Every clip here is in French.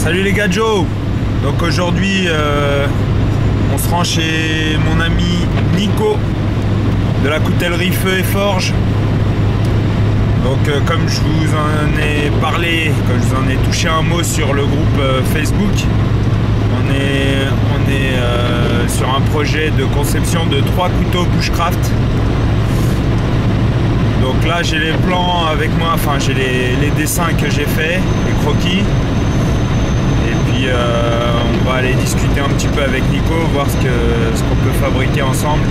Salut les gars, Joe. Donc aujourd'hui on se rend chez mon ami Nico de la coutellerie Feu et Forge. Donc comme je vous en ai parlé, comme je vous en ai touché un mot sur le groupe Facebook, on est sur un projet de conception de 3 couteaux bushcraft. Donc là j'ai les plans avec moi, enfin j'ai les dessins que j'ai faits, les croquis. Et puis on va aller discuter un petit peu avec Nico, voir ce qu'on peut fabriquer ensemble.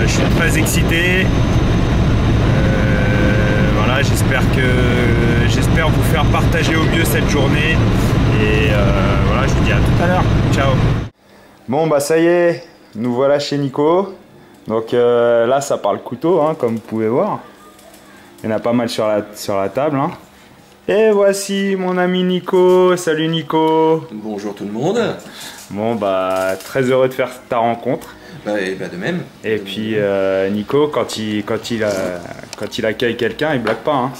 Je suis très excité. Voilà, j'espère vous faire partager au mieux cette journée. Et voilà, je vous dis à tout à l'heure. Ciao. Bon bah ça y est, nous voilà chez Nico. Donc là ça parle couteau, hein, comme vous pouvez voir. Il y en a pas mal sur la table. Hein. Et voici mon ami Nico. Salut Nico. Bonjour tout le monde. Bon bah très heureux de faire ta rencontre. De même. Et puis Nico, quand il accueille quelqu'un, il blague pas. Hein.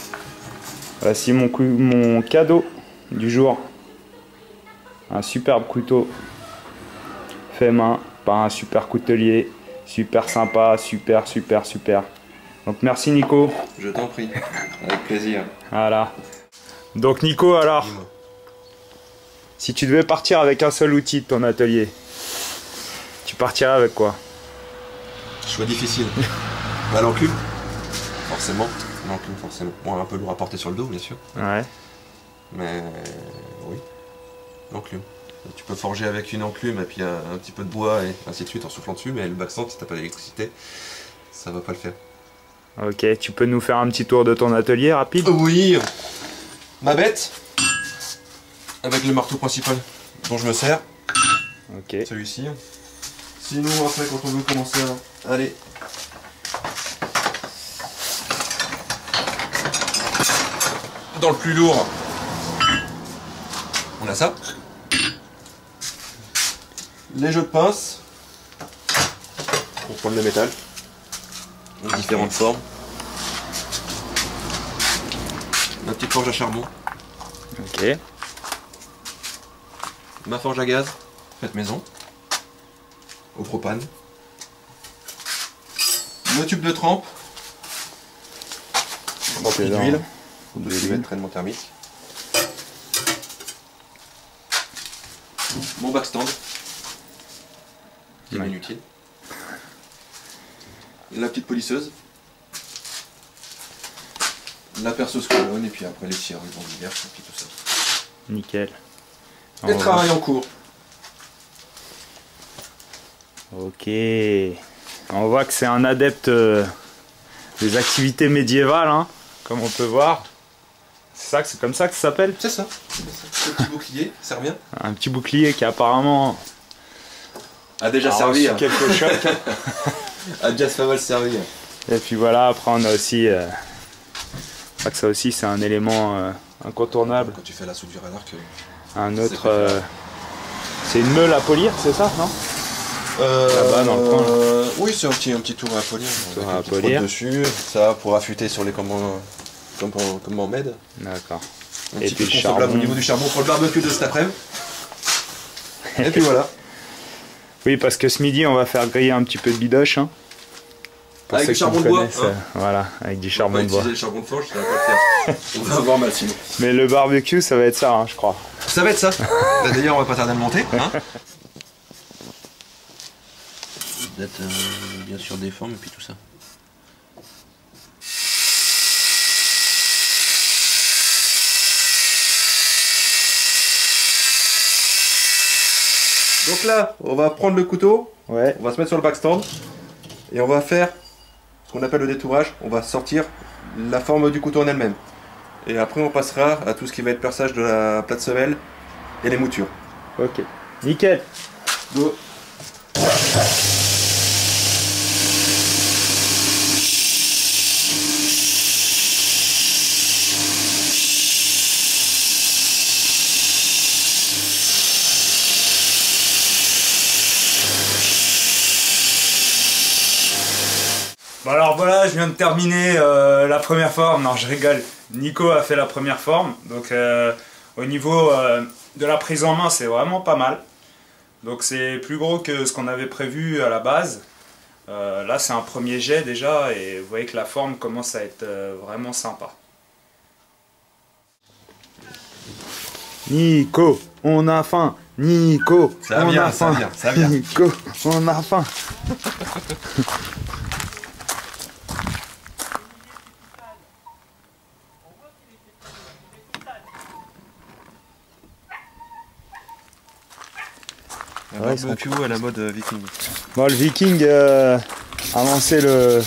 Voici mon cadeau du jour. Un superbe couteau fait main par un super coutelier. Super sympa, super. Donc merci Nico. Je t'en prie, avec plaisir. Voilà. Donc Nico, alors, si tu devais partir avec un seul outil de ton atelier, tu partirais avec quoi? Choix difficile. Bah, l'enclume, forcément. Bon, un peu lourd à porter sur le dos, bien sûr. Ouais. Mais oui, l'enclume. Tu peux forger avec une enclume et puis un petit peu de bois et ainsi de suite en soufflant dessus, mais le backstand, si t'as pas d'électricité, ça va pas le faire. Ok, tu peux nous faire un petit tour de ton atelier rapide? Oui. Ma bête, avec le marteau principal dont je me sers. Ok. Celui-ci. Sinon, après, quand on veut commencer à aller dans le plus lourd, on a ça. Les jeux de pince pour prendre le métal en différentes formes. Ma petite forge à charbon. Ok. Ma forge à gaz, faite maison, au propane. Le tube de trempe, rempli d'huile, ou de cuvette traitement thermique. Mon backstand, qui est inutile. La petite polisseuse. La perceuse colonne et puis après les serrures diverses et puis tout ça. Nickel. Et le travail en cours. Ok. On voit que c'est un adepte des activités médiévales, hein, comme on peut voir. C'est comme ça que ça s'appelle? C'est ça. Le petit bouclier, ça revient. Un petit bouclier qui apparemment a déjà servi. Quelques chocs. A déjà pas mal servi. Et puis voilà, après on a aussi... que ça aussi c'est un élément incontournable. Quand tu fais la soudure à l'arc. Un autre... c'est une meule à polir, c'est ça, non? Là-bas dans le coin. Oui, c'est un petit tour à polir. Tour à polir. Dessus, ça pour affûter sur les comme med. D'accord. Et puis le charbon. Au niveau du charbon pour le barbecue de cet après-midi. Et puis voilà. Oui, parce que ce midi on va faire griller un petit peu de bidoche. Hein. Avec du charbon de bois. Hein. Voilà, avec du charbon de bois. Le charbon de forge, ça va pas le faire. On va avoir mal sinon. Mais le barbecue, ça va être ça, hein, je crois. Ça va être ça. D'ailleurs, on va pas tarder à le monter. Hein. D'être bien sûr des formes et puis tout ça. Donc là, on va prendre le couteau, ouais. On va se mettre sur le backstand et on va faire ce qu'on appelle le détourage. On va sortir la forme du couteau en elle-même. Et après, on passera à tout ce qui va être perçage de la plate semelle et les moutures. Ok, nickel. Go. Bon alors voilà, je viens de terminer la première forme. Non, je rigole. Nico a fait la première forme. Donc Au niveau de la prise en main, c'est vraiment pas mal. Donc c'est plus gros que ce qu'on avait prévu à la base. Là c'est un premier jet déjà et vous voyez que la forme commence à être vraiment sympa. Nico, on a faim. Nico, Ça on vient, a ça faim. vient, ça vient. Nico, on a faim. Un barbecue à la mode viking. Bon, le viking a lancé le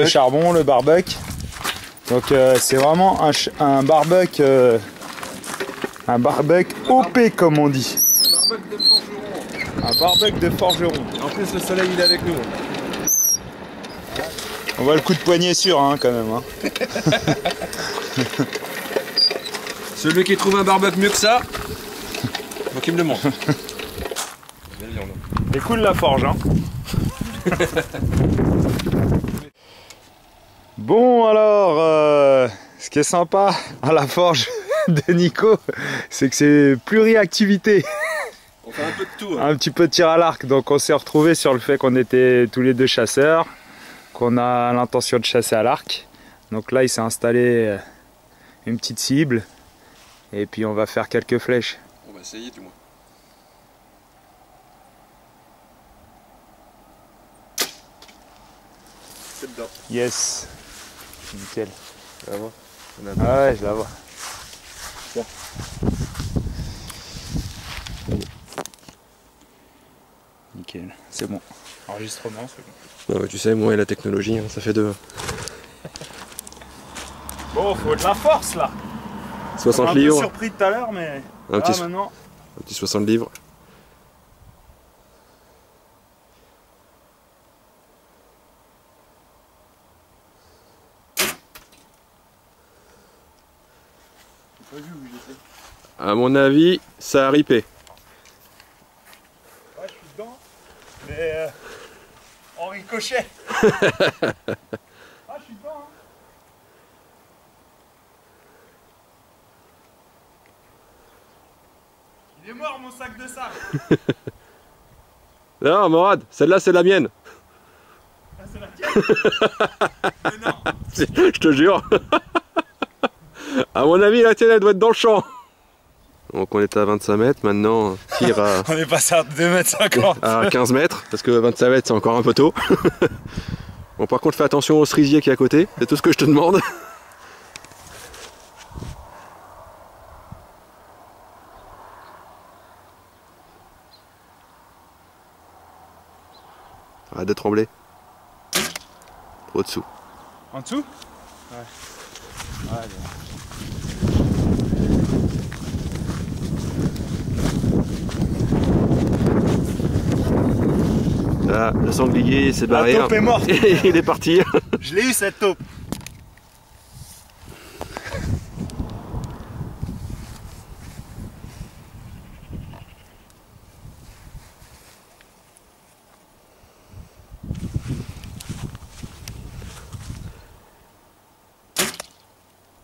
charbon, le barbecue. Donc c'est vraiment un barbecue OP comme on dit. Un barbecue de forgeron. En plus le soleil il est avec nous. On voit le coup de poignet sûr hein, quand même. Hein. Celui qui trouve un barbecue mieux que ça, donc il me le montre. C'est cool la forge hein. Bon alors, ce qui est sympa à la forge de Nico, c'est que c'est pluriactivité. On fait un peu de tout. Hein. Un petit peu de tir à l'arc, donc on s'est retrouvé sur le fait qu'on était tous les deux chasseurs, qu'on a l'intention de chasser à l'arc. Donc là il s'est installé une petite cible et puis on va faire quelques flèches. On va essayer du moins. C'est dedans. Yes. Nickel. Tu vas voir. Ah ouais, je la vois. Bon. Nickel, c'est bon. Enregistrement, c'est bon. Non, mais tu sais, moi et la technologie, hein, ça fait deux. Bon, faut de la force là. 60 un livres. peu surpris tout à l'heure, mais Un là, petit, maintenant. un petit 60 livres. À mon avis, ça a ripé. Ouais, je suis dedans, mais en ricochet. Ah, je suis dedans. Hein. Il est mort mon sac de sable. Non, Morad, celle-là c'est la mienne. Ah, c'est la tienne. Mais non. Je te jure. À mon avis, la tienne elle doit être dans le champ. Donc on est à 25 mètres, maintenant tire à, On est passé à 2,50 m. à 15 mètres, parce que 25 mètres c'est encore un peu tôt. Bon, par contre fais attention au cerisier qui est à côté, c'est tout ce que je te demande. Arrête de trembler. Au-dessous. En dessous? Ouais. Ouais, bien. Là, le sanglier s'est barré. La taupe est morte. Il est parti. Je l'ai eu cette taupe.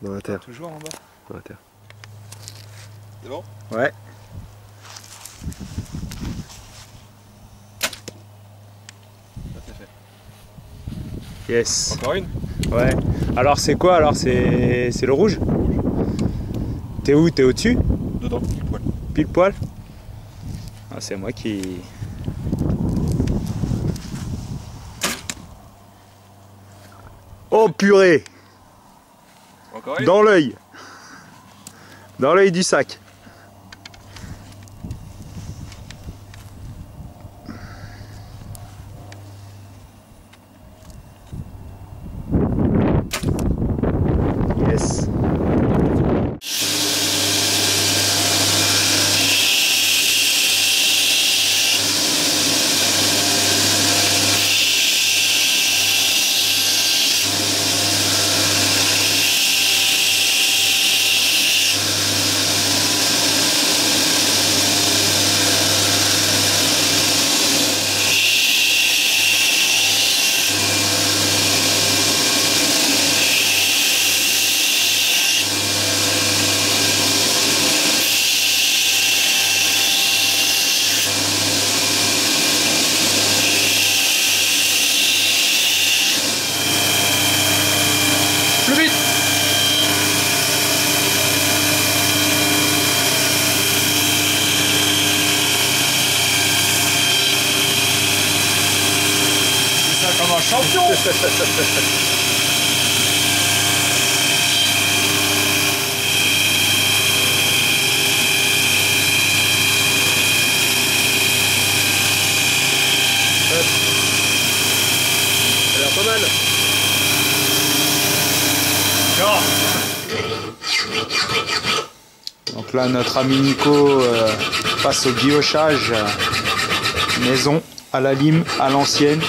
Dans la terre. Toujours en bas. Dans la terre. C'est bon? Ouais. Ça c'est fait. Yes. Encore une? Ouais. Alors c'est quoi? Alors c'est le rouge? T'es où? T'es au-dessus? Dedans, pile poil. Pile poil? Ah, c'est moi qui... Oh purée! Encore une? Dans l'œil! Dans l'œil du sac. Yes. Ça a l'air pas mal. Donc là, notre ami Nico passe au guillochage maison, à la lime, à l'ancienne.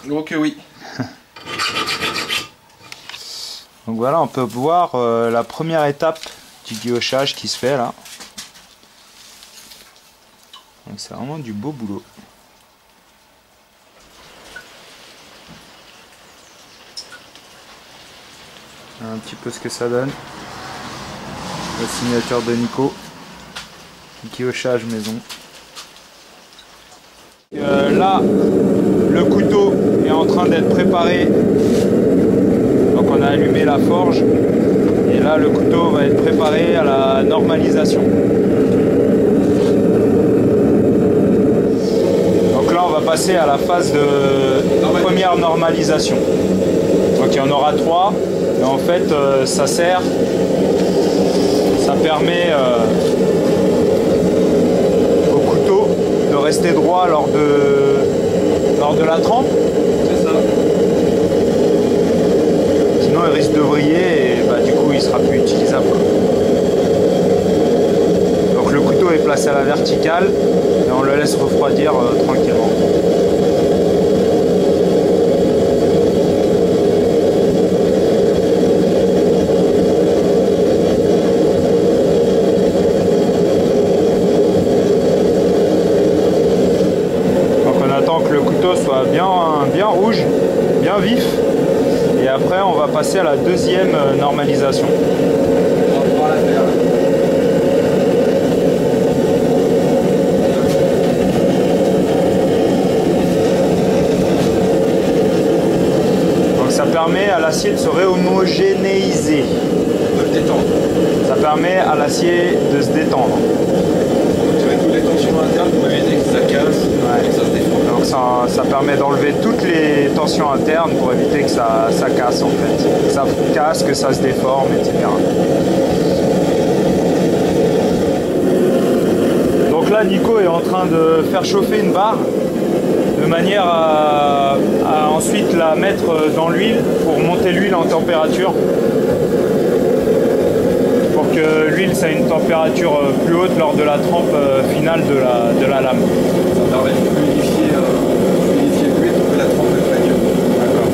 Donc oui. Donc voilà, on peut voir la première étape du guillochage qui se fait là. Donc c'est vraiment du beau boulot. Un petit peu ce que ça donne. La signature de Nico. Guillochage maison. Là, le couteau est en train d'être préparé. Donc on a allumé la forge. Et là, le couteau va être préparé à la normalisation. Donc là, on va passer à la phase de première normalisation. Donc il y en aura 3. Et en fait, ça permet au couteau de rester droit lors de la trempe. C'est ça. Sinon, il risque de vriller et bah, du coup, il sera plus utilisable. Donc le couteau est placé à la verticale et on le laisse refroidir tranquillement. Soit bien rouge, bien vif, et après on va passer à la deuxième normalisation. On va pouvoir la faire. Donc ça permet à l'acier de se réhomogénéiser. De le détendre. Ça permet à l'acier de se détendre. Avec toutes les tensions internes pour éviter que ça casse, et que ça se déforme. Donc ça permet d'enlever toutes les tensions internes pour éviter que ça casse en fait. Que ça casse, que ça se déforme, etc. Donc là, Nico est en train de faire chauffer une barre de manière à ensuite la mettre dans l'huile pour monter l'huile en température. Pour que l'huile ait une température plus haute lors de la trempe finale de la lame. Ça permet de fluidifier l'huile pour que la trempe soit mieux. D'accord.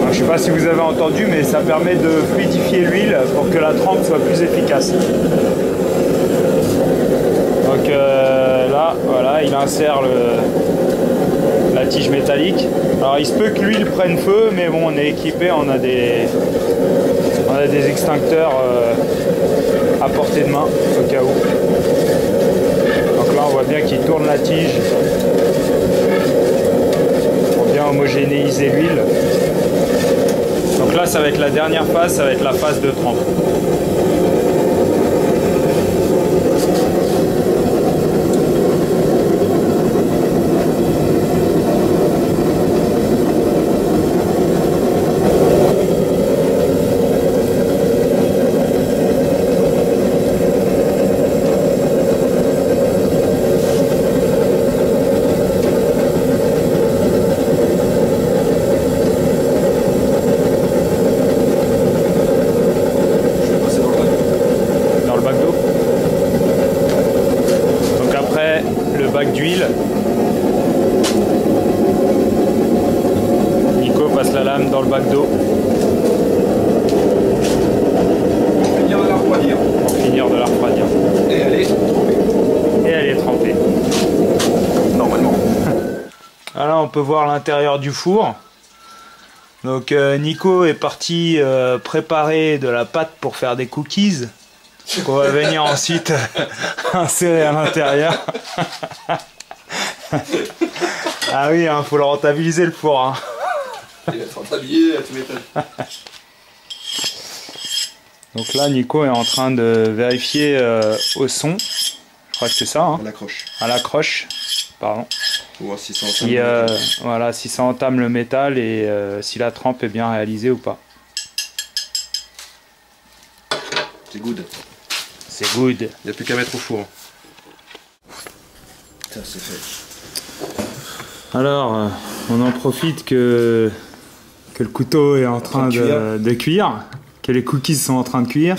Je ne sais pas si vous avez entendu, mais ça permet de fluidifier l'huile pour que la trempe soit plus efficace. Donc là, voilà, il insère la tige métallique. Alors il se peut que l'huile prenne feu, mais bon, on est équipé, on a des extincteurs à portée de main au cas où. Donc là on voit bien qu'il tourne la tige pour bien homogénéiser l'huile. Donc là ça va être la dernière phase, ça va être la phase de trempe. D'huile. Nico passe la lame dans le bac d'eau. Pour finir de la refroidir. Pour finir de la refroidir. Et elle est trempée. Et elle est trempée. Normalement. Là on peut voir l'intérieur du four. Donc Nico est parti préparer de la pâte pour faire des cookies. Qu'on va venir ensuite insérer à l'intérieur. Ah oui, hein, faut le rentabiliser le four. Hein. Il va être rentabilisé à tous les temps. Donc là, Nico est en train de vérifier au son. Je crois que c'est ça. Hein. À l'accroche. À l'accroche. Pardon. Voir si ça si, voilà, si ça entame le métal et si la trempe est bien réalisée ou pas. C'est good. C'est good. Il n'y a plus qu'à mettre au four. Ça c'est fait. Alors, on en profite que le couteau est en train de cuire, que les cookies sont en train de cuire.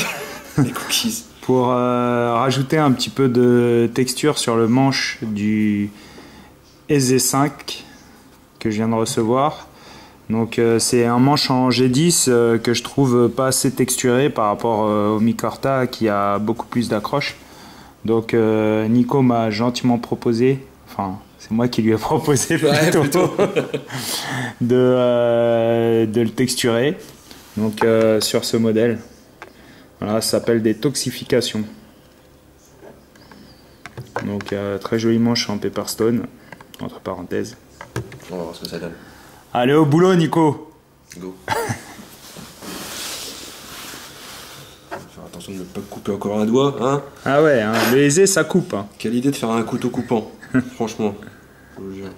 Les cookies. Pour rajouter un petit peu de texture sur le manche du SZ5 que je viens de recevoir. Donc c'est un manche en G10 que je trouve pas assez texturé par rapport au Micorta qui a beaucoup plus d'accroche. Donc Nico m'a gentiment proposé, enfin c'est moi qui lui ai proposé plutôt, de le texturer. Donc sur ce modèle. Voilà, ça s'appelle des toxifications. Donc très joli manche en Pepperstone, entre parenthèses. On va voir ce que ça donne. Allez au boulot Nico. Go. Faire attention de ne pas couper encore un doigt, hein. Ah ouais, hein, le aisé ça coupe. Hein. Quelle idée de faire un couteau coupant, franchement. Je vous jure.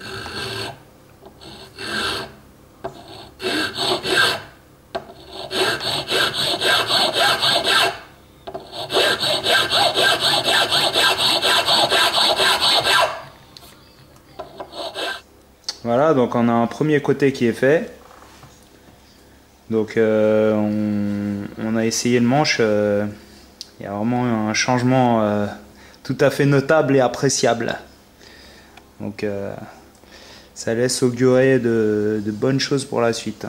Voilà, donc on a un premier côté qui est fait. Donc on a essayé le manche. Il y a vraiment un changement tout à fait notable et appréciable. Donc ça laisse augurer de bonnes choses pour la suite.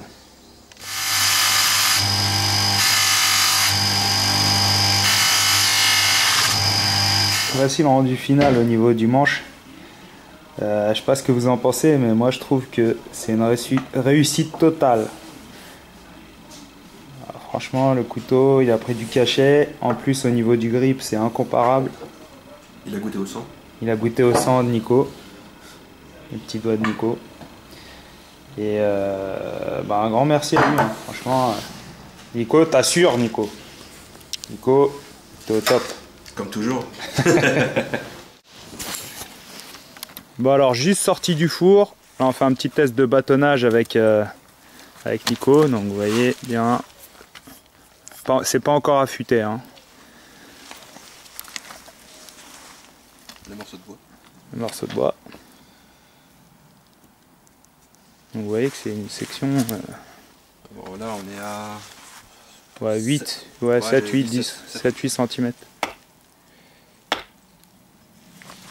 Voici le rendu final au niveau du manche. Je sais pas ce que vous en pensez, mais moi je trouve que c'est une réussite totale. Alors, franchement, le couteau, il a pris du cachet. En plus, au niveau du grip, c'est incomparable. Il a goûté au sang. Il a goûté au sang de Nico. Les petits doigts de Nico. Et un grand merci à lui. Hein. Franchement, Nico, t'assures, Nico. Nico, t'es au top. Comme toujours. Bon alors juste sorti du four, là on fait un petit test de bâtonnage avec Nico, donc vous voyez bien, c'est pas encore affûté. Hein. Le morceau de bois. Le morceau de bois. Donc vous voyez que c'est une section... Bon là on est à... Ouais 8, ouais 7, 8, 10, 7, 8 cm.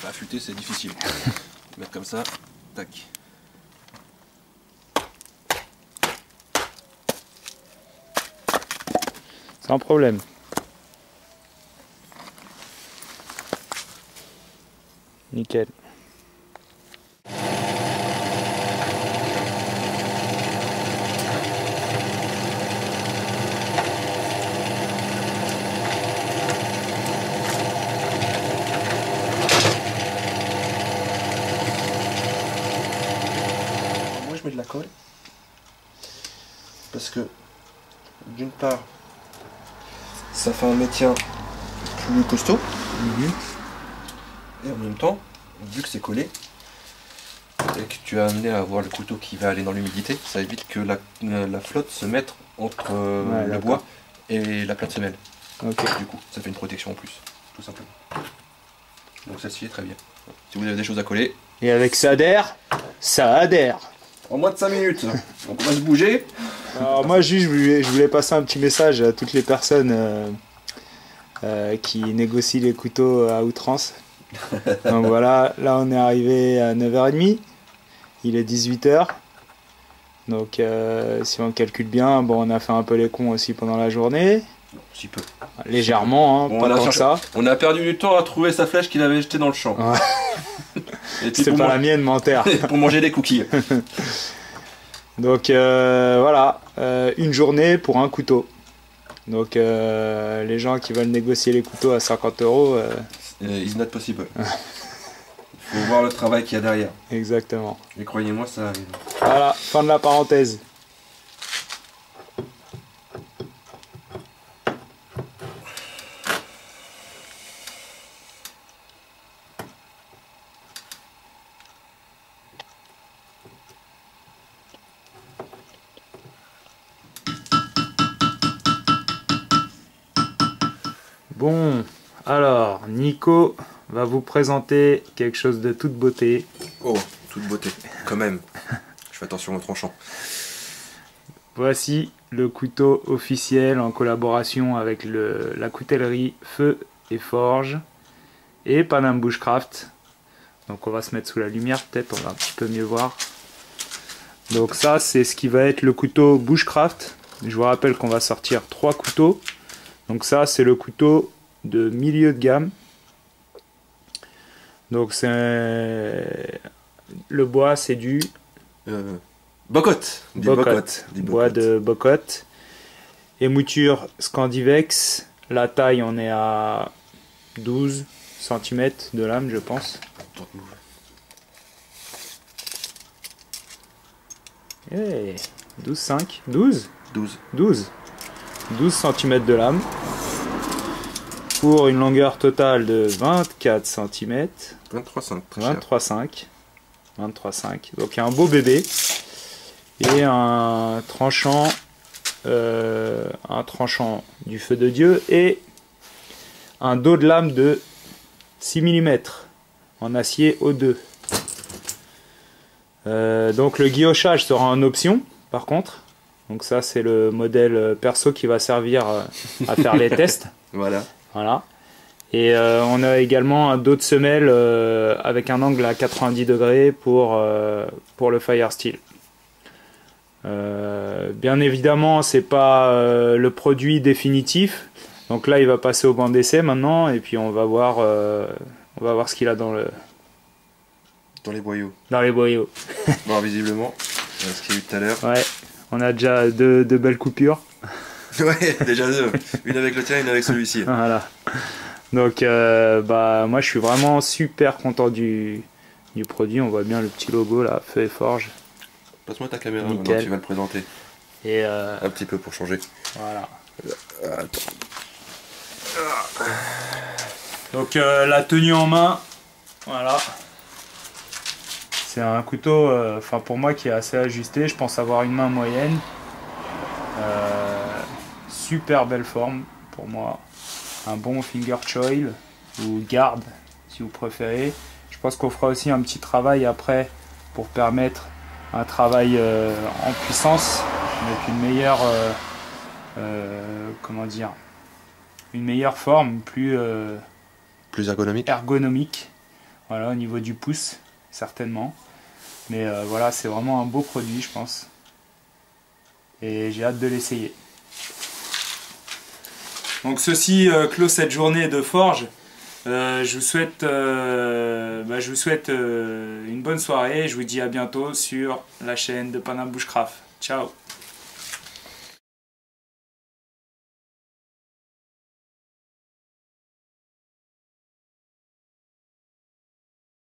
Affûter c'est difficile. Mettre comme ça, tac. Sans problème. Nickel. De la colle parce que d'une part ça fait un maintien plus costaud et en même temps vu que c'est collé et que tu as amené à avoir le couteau qui va aller dans l'humidité, ça évite que la flotte se mette entre le bois et la plate semelle. Du coup ça fait une protection en plus tout simplement, donc celle-ci est très bien si vous avez des choses à coller. Et avec ça adhère, ça adhère. En moins de 5 minutes, donc on va se bouger. Alors moi juste je voulais passer un petit message à toutes les personnes qui négocient les couteaux à outrance. Donc voilà, là on est arrivé à 9h30, il est 18h. Donc si on calcule bien, bon on a fait un peu les cons aussi pendant la journée. Si peu. Légèrement, hein, bon, pas tant que ça. On a perdu du temps à trouver sa flèche qu'il avait jetée dans le champ. Ouais. C'est pas la mienne, menteur. Pour manger des cookies. Donc voilà, une journée pour un couteau. Donc les gens qui veulent négocier les couteaux à 50 €. It's not possible. Il faut voir le travail qu'il y a derrière. Exactement. Et croyez-moi, ça arrive. Voilà, fin de la parenthèse. Bon, alors Nico va vous présenter quelque chose de toute beauté. Oh, toute beauté, quand même. Je fais attention au tranchant. Voici le couteau officiel en collaboration avec la coutellerie Feu et Forge et Panam Bushcraft. Donc on va se mettre sous la lumière, peut-être on va un petit peu mieux voir. Donc ça c'est ce qui va être le couteau Bushcraft. Je vous rappelle qu'on va sortir 3 couteaux. Donc ça c'est le couteau de milieu de gamme. Donc c'est le bois, c'est du Bocotte. Bois de Bocotte. Émouture Scandivex. La taille on est à 12 cm de lame je pense. Hey, 12,5 12 cm de lame pour une longueur totale de 24 cm. 23,5. Donc il y a un beau bébé et un tranchant du feu de Dieu et un dos de lame de 6 mm en acier O2. Donc le guillochage sera en option par contre. Donc ça c'est le modèle perso qui va servir à faire les tests. Voilà. Et on a également un dos de semelle avec un angle à 90 degrés pour le Fire Steel. Bien évidemment c'est pas le produit définitif. Donc là il va passer au banc d'essai maintenant et puis on va voir ce qu'il a dans les boyaux. Bon, visiblement, ce qu'il y a eu tout à l'heure. Ouais, on a déjà deux belles coupures. Ouais, déjà 2. Une avec le tien, une avec celui-ci. Voilà. Donc, moi je suis vraiment super content du produit. On voit bien le petit logo là, Feu et Forge. Passe-moi ta caméra, nickel. maintenant tu vas le présenter. Et un petit peu pour changer. Voilà. Attends. Donc la tenue en main, voilà. C'est un couteau, pour moi qui est assez ajusté. Je pense avoir une main moyenne. Super belle forme pour moi. Un bon finger choil ou garde si vous préférez. Je pense qu'on fera aussi un petit travail après pour permettre un travail en puissance avec une meilleure une meilleure forme, plus ergonomique, voilà, au niveau du pouce certainement. Mais voilà, c'est vraiment un beau produit je pense et j'ai hâte de l'essayer. Donc ceci clôt cette journée de forge. Je vous souhaite une bonne soirée. Je vous dis à bientôt sur la chaîne de Panam Bushcraft. Ciao.